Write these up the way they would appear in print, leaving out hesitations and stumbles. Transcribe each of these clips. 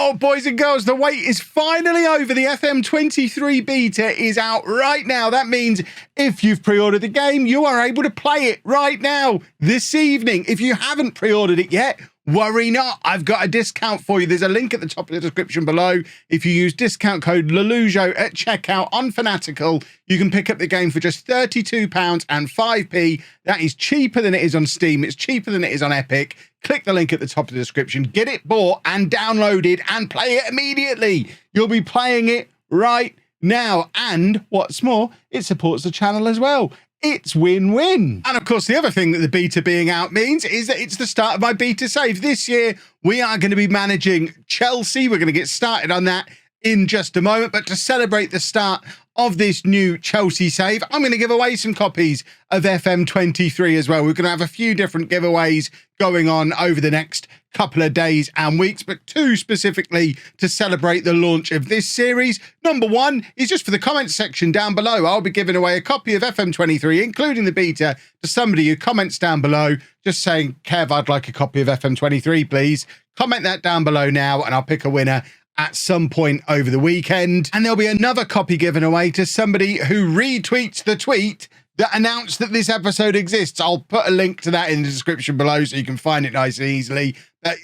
Oh, boys and girls, the wait is finally over. The FM23 beta is out right now. That means if you've pre-ordered the game, you are able to play it right now, this evening. If you haven't pre-ordered it yet, worry not. I've got a discount for you. There's a link at the top of the description below. If you use discount code LOLLUJO at checkout on Fanatical, you can pick up the game for just £32 and 5p. That is cheaper than it is on Steam. It's cheaper than it is on Epic. Click the link at the top of the description. Get it bought and downloaded and play it immediately. You'll be playing it right now. And what's more, it supports the channel as well. It's win-win. And of course, the other thing that the beta being out means is that it's the start of my beta save. This year, we are going to be managing Chelsea. We're going to get started on that in just a moment. But to celebrate the start of this new Chelsea save, I'm going to give away some copies of FM23 as well. We're going to have a few different giveaways going on over the next couple of days and weeks, but two specifically to celebrate the launch of this series. Number one is just for the comments section down below. I'll be giving away a copy of FM23, including the beta, to somebody who comments down below, just saying, Kev, I'd like a copy of FM23, please. Comment that down below now, and I'll pick a winner at some point over the weekend. And there'll be another copy given away to somebody who retweets the tweet that announced that this episode exists. I'll put a link to that in the description below so you can find it nice and easily.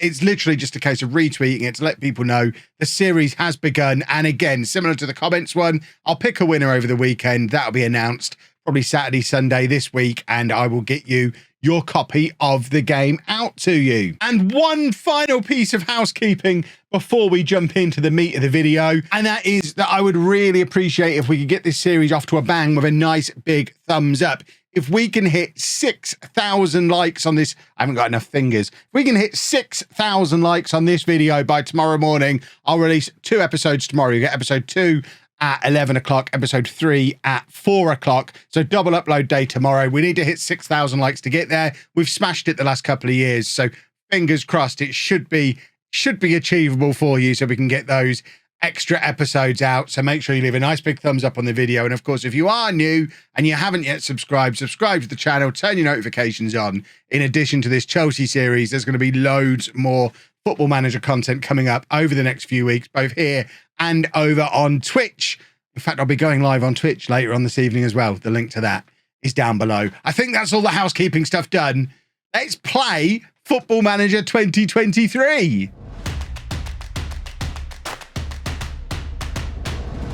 It's literally just a case of retweeting it to let people know the series has begun. And again, similar to the comments one, I'll pick a winner over the weekend. That'll be announced probably Saturday, Sunday this week, and I will get you your copy of the game out to you. And one final piece of housekeeping before we jump into the meat of the video, and that is that I would really appreciate if we could get this series off to a bang with a nice big thumbs up. If we can hit 6,000 likes on this, I haven't got enough fingers. If we can hit 6,000 likes on this video by tomorrow morning, I'll release 2 episodes tomorrow. You get episode 2 at 11 o'clock, episode 3 at 4 o'clock. So double upload day tomorrow. We need to hit 6,000 likes to get there. We've smashed it the last couple of years. So fingers crossed, it should be achievable for you so we can get those extra episodes out. So make sure you leave a nice big thumbs up on the video. And of course, if you are new and you haven't yet subscribe to the channel, turn your notifications on. In addition to this Chelsea series, there's going to be loads more Football Manager content coming up over the next few weeks, both here and over on Twitch. In fact, I'll be going live on Twitch later on this evening as well. The link to that is down below. I think that's all the housekeeping stuff done. Let's play Football Manager 2023.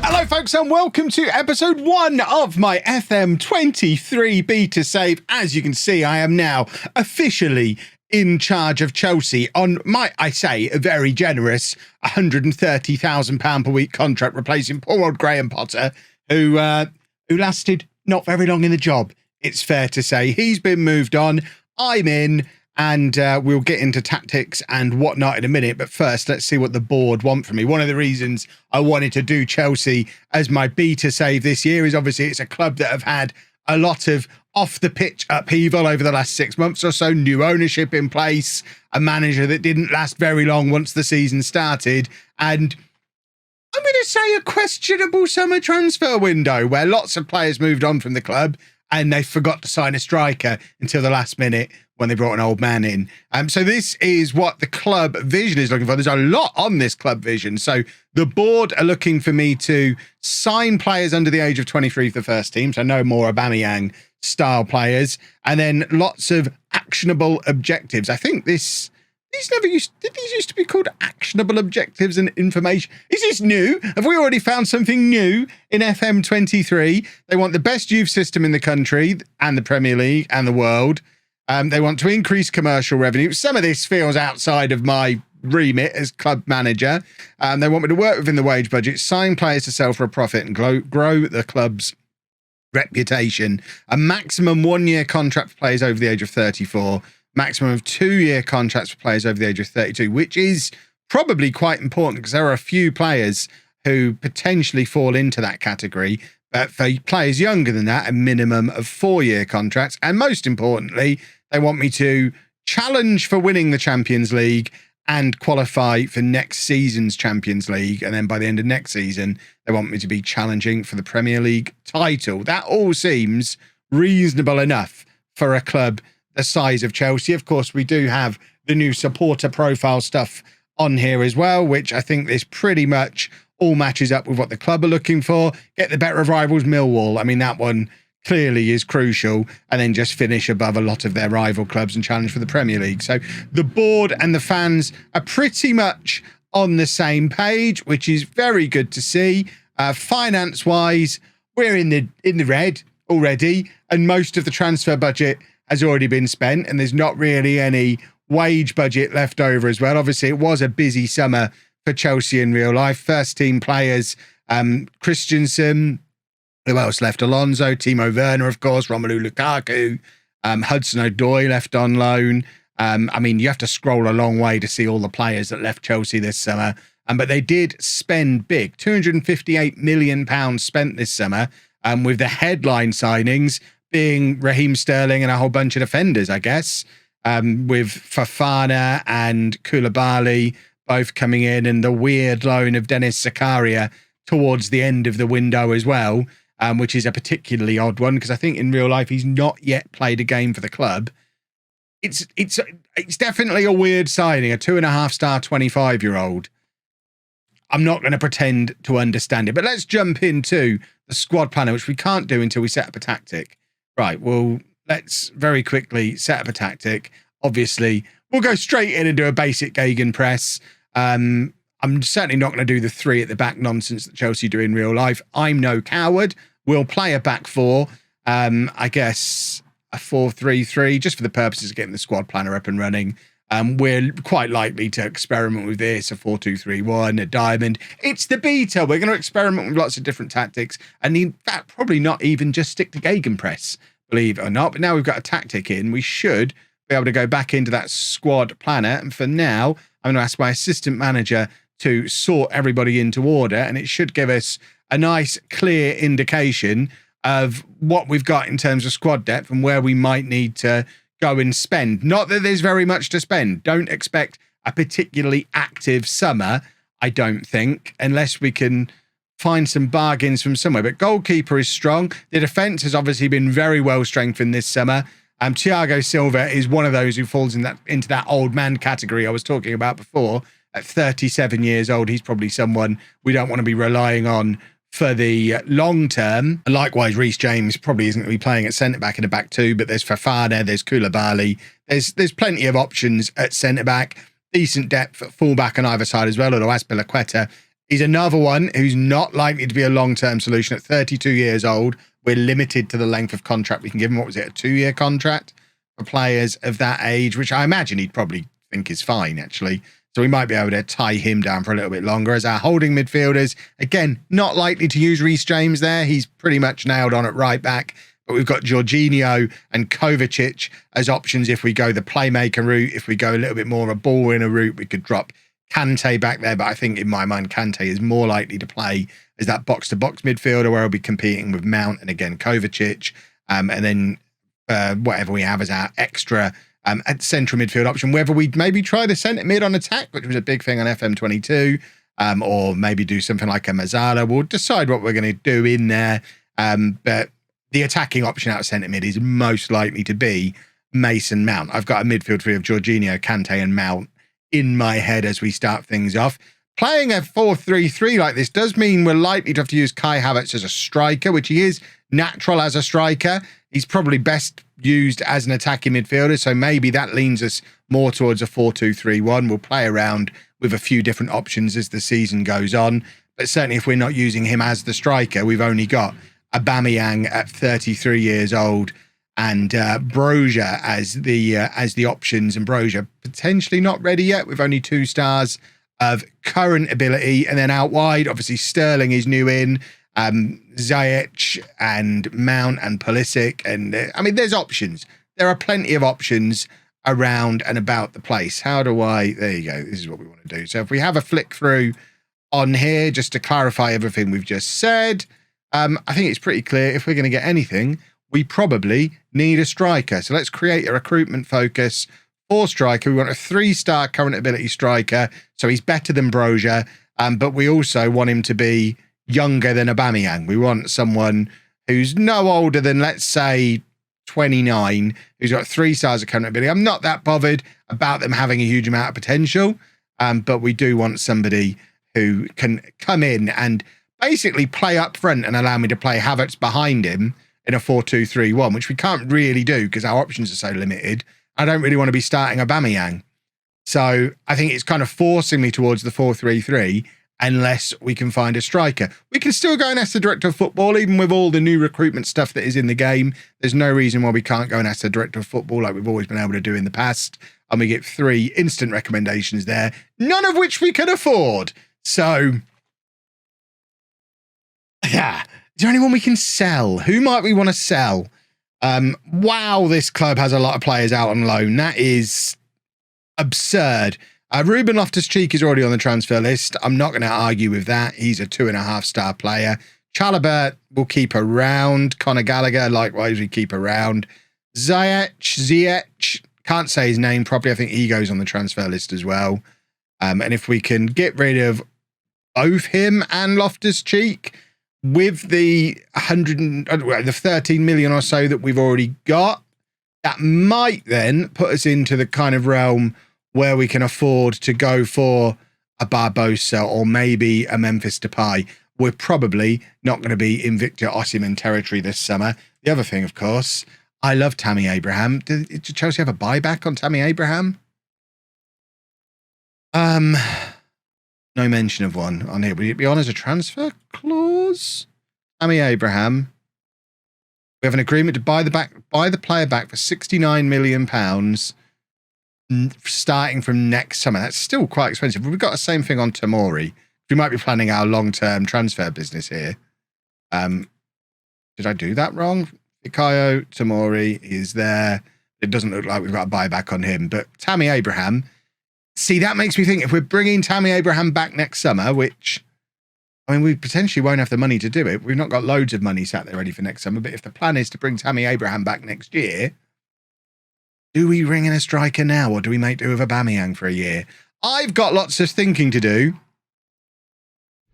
Hello folks, and welcome to episode 1 of my FM23 beta save. As you can see, I am now officially in charge of Chelsea on my, I say, a very generous £130,000 per week contract, replacing poor old Graham Potter, who lasted not very long in the job. It's fair to say. He's been moved on. I'm in, and we'll get into tactics and whatnot in a minute. But first, let's see what the board want from me. One of the reasons I wanted to do Chelsea as my beta save this year is obviously it's a club that have had a lot of off-the-pitch upheaval over the last 6 months or so, new ownership in place, a manager that didn't last very long once the season started, and I'm going to say a questionable summer transfer window where lots of players moved on from the club and they forgot to sign a striker until the last minute when they brought an old man in. So this is what the club vision is looking for. There's a lot on this club vision. So the board are looking for me to sign players under the age of 23 for the first team. So no more Aubameyang style players. And then lots of actionable objectives. I think these used to be called actionable objectives and information. Is this new? Have we already found something new in FM23? They want the best youth system in the country and the Premier League and the world. They want to increase commercial revenue. Some of this feels outside of my remit as club manager. They want me to work within the wage budget, sign players to sell for a profit and grow the club's reputation. A maximum 1-year contract for players over the age of 34. Maximum of 2-year contracts for players over the age of 32, which is probably quite important because there are a few players who potentially fall into that category. But for players younger than that, a minimum of 4-year contracts. And most importantly, they want me to challenge for winning the Champions League and qualify for next season's Champions League. And then by the end of next season, they want me to be challenging for the Premier League title. That all seems reasonable enough for a club the size of Chelsea. Of course, we do have the new supporter profile stuff on here as well, which I think this pretty much all matches up with what the club are looking for. Get the better of rivals Millwall. I mean, that one clearly is crucial, and then just finish above a lot of their rival clubs and challenge for the Premier League. So the board and the fans are pretty much on the same page, which is very good to see. Finance-wise, we're in the red already, and most of the transfer budget has already been spent, and there's not really any wage budget left over as well. Obviously, it was a busy summer for Chelsea in real life. First team players, Christensen, who else left? Alonso, Timo Werner, of course, Romelu Lukaku, Hudson-Odoi left on loan. I mean, you have to scroll a long way to see all the players that left Chelsea this summer. But they did spend big, £258 million spent this summer, with the headline signings being Raheem Sterling and a whole bunch of defenders, I guess, with Fofana and Koulibaly both coming in, and the weird loan of Dennis Zakaria towards the end of the window as well, which is a particularly odd one because I think in real life he's not yet played a game for the club. It's definitely a weird signing, a 2.5-star 25-year-old. I'm not going to pretend to understand it, but let's jump into the squad planner, which we can't do until we set up a tactic. Right, well, let's very quickly set up a tactic. Obviously, we'll go straight in and do a basic gegenpress. I'm certainly not going to do the 3 at the back nonsense that Chelsea do in real life. I'm no coward. We'll play a back 4. I guess a 4-3-3, just for the purposes of getting the squad planner up and running. We're quite likely to experiment with this, a 4-2-3-1, a diamond. It's the beta. We're going to experiment with lots of different tactics. And in fact, probably not even just stick to gegenpress, believe it or not. But now we've got a tactic in, we should be able to go back into that squad planner. And for now, I'm going to ask my assistant manager to sort everybody into order. And it should give us a nice, clear indication of what we've got in terms of squad depth and where we might need to go and spend. Not that there's very much to spend. Don't expect a particularly active summer, I don't think, unless we can find some bargains from somewhere. But goalkeeper is strong. The defence has obviously been very well strengthened this summer. Thiago Silva is one of those who falls into that old man category I was talking about before. At 37 years old, he's probably someone we don't want to be relying on for the long term. Likewise, Reece James probably isn't going to be playing at centre-back in the back 2, but there's Fofana, there's Koulibaly. There's plenty of options at centre-back. Decent depth at full-back on either side as well, although Azpilicueta is another one who's not likely to be a long-term solution. At 32 years old, we're limited to the length of contract we can give him. What was it, a 2-year contract for players of that age, which I imagine he'd probably think is fine, actually. So we might be able to tie him down for a little bit longer. As our holding midfielders, again, not likely to use Reece James there. He's pretty much nailed on at right back. But we've got Jorginho and Kovacic as options if we go the playmaker route. If we go a little bit more of a ball winner route, we could drop Kante back there. But I think in my mind, Kante is more likely to play as that box-to-box midfielder where he'll be competing with Mount and, again, Kovacic. And then whatever we have as our extra at central midfield option, whether we maybe try the centre mid on attack, which was a big thing on FM23, or maybe do something like a Mazzala. We'll decide what we're going to do in there. But the attacking option out of centre mid is most likely to be Mason Mount. I've got a midfield 3 of Jorginho, Kante and Mount in my head as we start things off. Playing a 4-3-3 like this does mean we're likely to have to use Kai Havertz as a striker, which he is natural as a striker. He's probably best used as an attacking midfielder, so maybe that leans us more towards a 4-2-3-1. We'll play around with a few different options as the season goes on, but certainly if we're not using him as the striker, we've only got Aubameyang at 33 years old and Broja as the options, and Broja potentially not ready yet with only 2 stars of current ability. And then out wide, obviously Sterling is new in, Ziyech and Mount and Pulisic, and I mean there's options. There are plenty of options around and about the place. How do I, there you go, this is what we want to do. So if we have a flick through on here just to clarify everything we've just said, I think it's pretty clear if we're going to get anything, we probably need a striker. So let's create a recruitment focus for striker. We want a 3-star current ability striker, so he's better than Broja, but we also want him to be younger than Aubameyang. We want someone who's no older than, let's say, 29, who's got 3 stars of current ability. I'm not that bothered about them having a huge amount of potential. but we do want somebody who can come in and basically play up front and allow me to play Havertz behind him in a 4-2-3-1, which we can't really do because our options are so limited. I don't really want to be starting Aubameyang. So I think it's kind of forcing me towards the 4-3-3 unless we can find a striker. We can still go and ask the director of football, even with all the new recruitment stuff that is in the game. There's no reason why we can't go and ask the director of football like we've always been able to do in the past. And we get 3 instant recommendations there, none of which we can afford. So, yeah. Is there anyone we can sell? Who might we want to sell? Wow, this club has a lot of players out on loan. That is absurd. Ruben Loftus-Cheek is already on the transfer list. I'm not going to argue with that. He's a 2.5-star player. Chalobah will keep around. Conor Gallagher, likewise, we keep around. Ziyech, can't say his name properly. I think he goes on the transfer list as well. And if we can get rid of both him and Loftus-Cheek with the 13 million or so that we've already got, that might then put us into the kind of realm where we can afford to go for a Barbosa or maybe a Memphis Depay. We're probably not going to be in Victor Osimhen territory this summer. The other thing, of course, I love Tammy Abraham. Did Chelsea have a buyback on Tammy Abraham? No mention of one on here. Would it be on as a transfer clause? Tammy Abraham. We have an agreement to buy the player back for £69 million starting from next summer. That's still quite expensive. We've got the same thing on Tomori. We might be planning our long-term transfer business here. Did I do that wrong? Fikayo Tomori is there. It doesn't look like we've got a buyback on him. But Tammy Abraham, see, that makes me think if we're bringing Tammy Abraham back next summer, which, I mean, we potentially won't have the money to do it. We've not got loads of money sat there ready for next summer. But if the plan is to bring Tammy Abraham back next year, do we ring in a striker now or do we make do with Aubameyang for a year? I've got lots of thinking to do.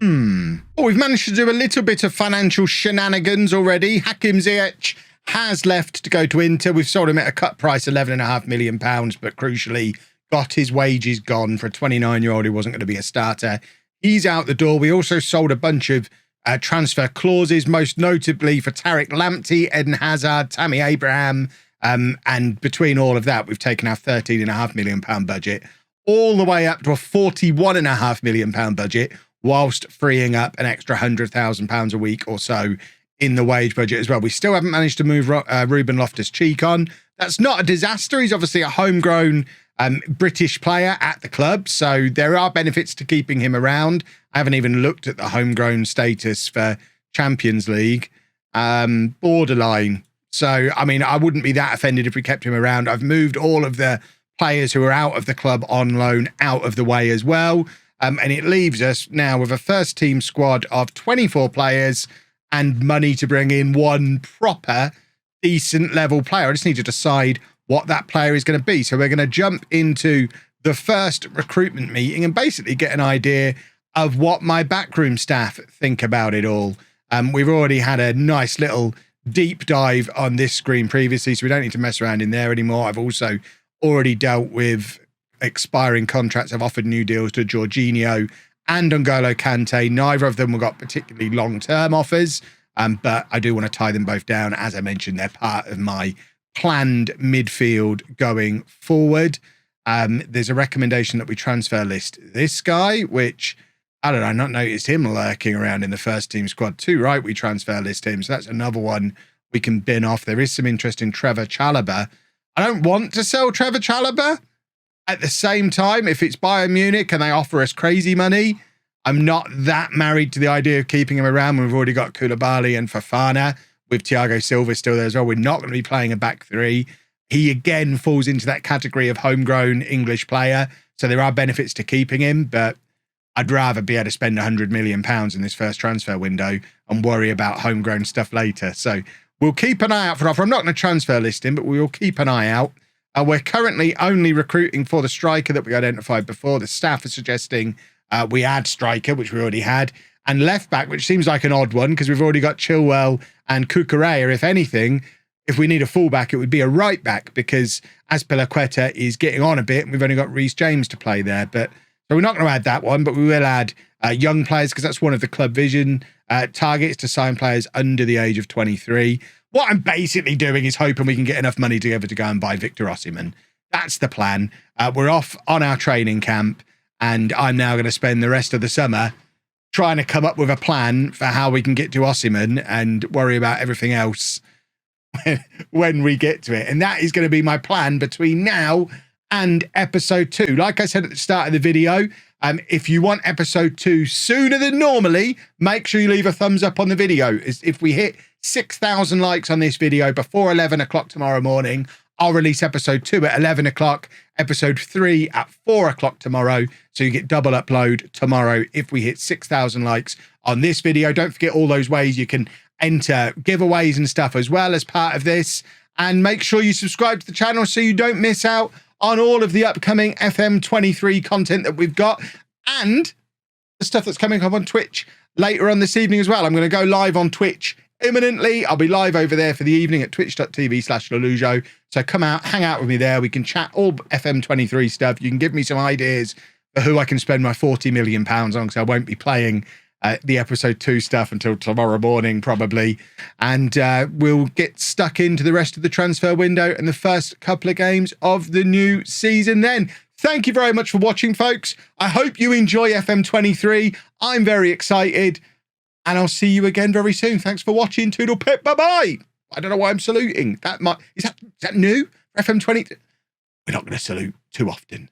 Oh, we've managed to do a little bit of financial shenanigans already. Hakim Ziyech has left to go to Inter. We've sold him at a cut price, £11.5 million, but crucially got his wages gone for a 29-year-old who wasn't going to be a starter. He's out the door. We also sold a bunch of transfer clauses, most notably for Tariq Lamptey, Eden Hazard, Tammy Abraham. And between all of that, we've taken our £13.5 million budget all the way up to a £41.5 million budget, whilst freeing up an extra £100,000 a week or so in the wage budget as well. We still haven't managed to move Ruben Loftus-Cheek on. That's not a disaster. He's obviously a homegrown British player at the club, so there are benefits to keeping him around. I haven't even looked at the homegrown status for Champions League. Borderline. So, I mean, I wouldn't be that offended if we kept him around. I've moved all of the players who are out of the club on loan out of the way as well. And it leaves us now with a first team squad of 24 players and money to bring in one proper decent level player. I just need to decide what that player is going to be. So we're going to jump into the first recruitment meeting and basically get an idea of what my backroom staff think about it all. We've already had a nice little deep dive on this screen previously, so we don't need to mess around in there anymore. I've also already dealt with expiring contracts. I've offered new deals to Jorginho and N'Golo Kante. Neither of them have got particularly long-term offers, but I do want to tie them both down. As I mentioned, they're part of my planned midfield going forward. There's a recommendation that we transfer list this guy, which, I don't know, I've not noticed him lurking around in the first team squad too, right? We transfer list him. So that's another one we can bin off. There is some interest in Trevor Chalobah. I don't want to sell Trevor Chalobah. At the same time, if it's Bayern Munich and they offer us crazy money, I'm not that married to the idea of keeping him around. We've already got Koulibaly and Fofana with Thiago Silva still there as well. We're not going to be playing a back three. He again falls into that category of homegrown English player. So there are benefits to keeping him, but I'd rather be able to spend £100 million in this first transfer window and worry about homegrown stuff later. So we'll keep an eye out for an offer. I'm not going to transfer list him, but we will keep an eye out. We're currently only recruiting for the striker that we identified before. The staff are suggesting we add striker, which we already had, and left back, which seems like an odd one because we've already got Chilwell and Cucurella. If anything, if we need a fullback, it would be a right back because Azpilicueta is getting on a bit and we've only got Reece James to play there. But So we're not going to add that one, but we will add young players because that's one of the club vision targets, to sign players under the age of 23. What I'm basically doing is hoping we can get enough money together to go and buy Victor Osimhen. That's the plan. We're off on our training camp, and I'm now going to spend the rest of the summer trying to come up with a plan for how we can get to Osimhen and worry about everything else when we get to it. And that is going to be my plan between now and episode 2. Like I said at the start of the video, if you want episode 2 sooner than normally, make sure you leave a thumbs up on the video. If we hit 6,000 likes on this video before 11 o'clock tomorrow morning, I'll release episode 2 at 11 o'clock, episode 3 at 4 o'clock tomorrow. So you get double upload tomorrow if we hit 6,000 likes on this video. Don't forget all those ways you can enter giveaways and stuff as well as part of this. And make sure you subscribe to the channel so you don't miss out on all of the upcoming FM23 content that we've got, and the stuff that's coming up on Twitch later on this evening as well. I'm going to go live on Twitch imminently. I'll be live over there for the evening at twitch.tv/LOLLUJO. So come out, hang out with me there. We can chat all FM23 stuff. You can give me some ideas for who I can spend my £40 million on, because I won't be playing the episode 2 stuff until tomorrow morning probably. And we'll get stuck into the rest of the transfer window and the first couple of games of the new season then. Thank you very much for watching, folks. I hope you enjoy FM23. I'm very excited. And I'll see you again very soon. Thanks for watching. Toodle pip. Bye-bye. I don't know why I'm saluting. Is that new? FM20? We're not going to salute too often.